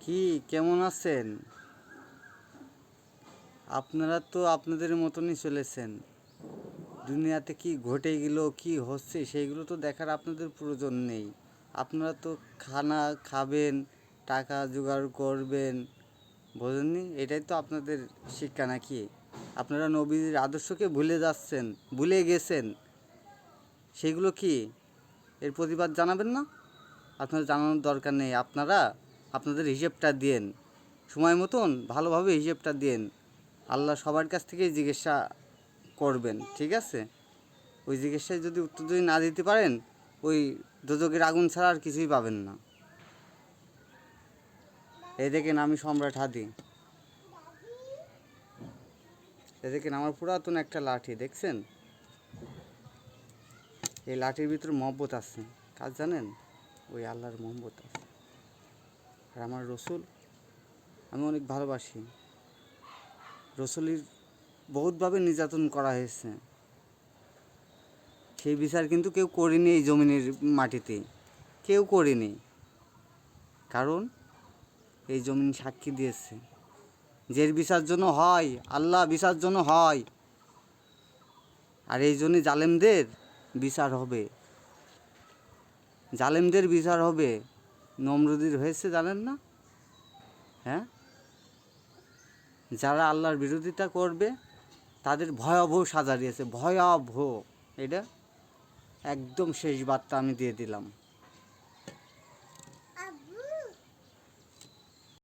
কি কেমন আছেন? আপনারা তো আপনাদের মতনই চলেছেন। দুনিয়াতে কি ঘটে গেল, কি হচ্ছে সেইগুলো তো দেখার আপনাদের প্রয়োজন নেই। আপনারা তো খানা খাবেন, টাকা জোগাড় করবেন, বোঝেননি? এটাই তো আপনাদের শিক্ষা নাকি? আপনারা নবীর আদর্শকে ভুলে যাচ্ছেন, ভুলে গেছেন। সেগুলো কি এর প্রতিবাদ জানাবেন না? আপনাদের জানানোর দরকার নেই। আপনারা আপনাদের হিসেবটা দিন, সময় মতন ভালোভাবে হিসেবটা দিন। আল্লাহ সবার কাছ থেকেই জিজ্ঞাসা করবেন, ঠিক আছে? ওই জিজ্ঞাসায় যদি উত্তর যদি না দিতে পারেন, ওই দোজখের আগুন ছাড়া আর কিছুই পাবেন না। এই দেখেন আমি সম্রাট হাদি, এই দেখেন আমার পুরাতন একটা লাঠি, দেখছেন? এই লাঠির ভিতরে মহব্বত আছে, কাজ জানেন? ওই আল্লাহর মহব্বত আছে। আর আমার রসুল আমি অনেক ভালোবাসি। রসুলের বহুতভাবে নির্যাতন করা হয়েছে, সেই বিচার কিন্তু কেউ করেনি এই জমিনের মাটিতে, কেউ করেনি। কারণ এই জমিন সাক্ষী দিয়েছে, যে বিচার জন্য হয়, আল্লাহ বিচার জন্য হয়। আর এই জন্যই জালেমদের বিচার হবে, জালেমদের বিচার হবে। নমরুদের হয়েছে জানেন না? হ্যাঁ, যারা আল্লাহর বিরোধিতা করবে তাদের ভয়াবহ সাজা দিয়েছে, ভয়াবহ। এটা একদম শেষ বার্তা আমি দিয়ে দিলাম।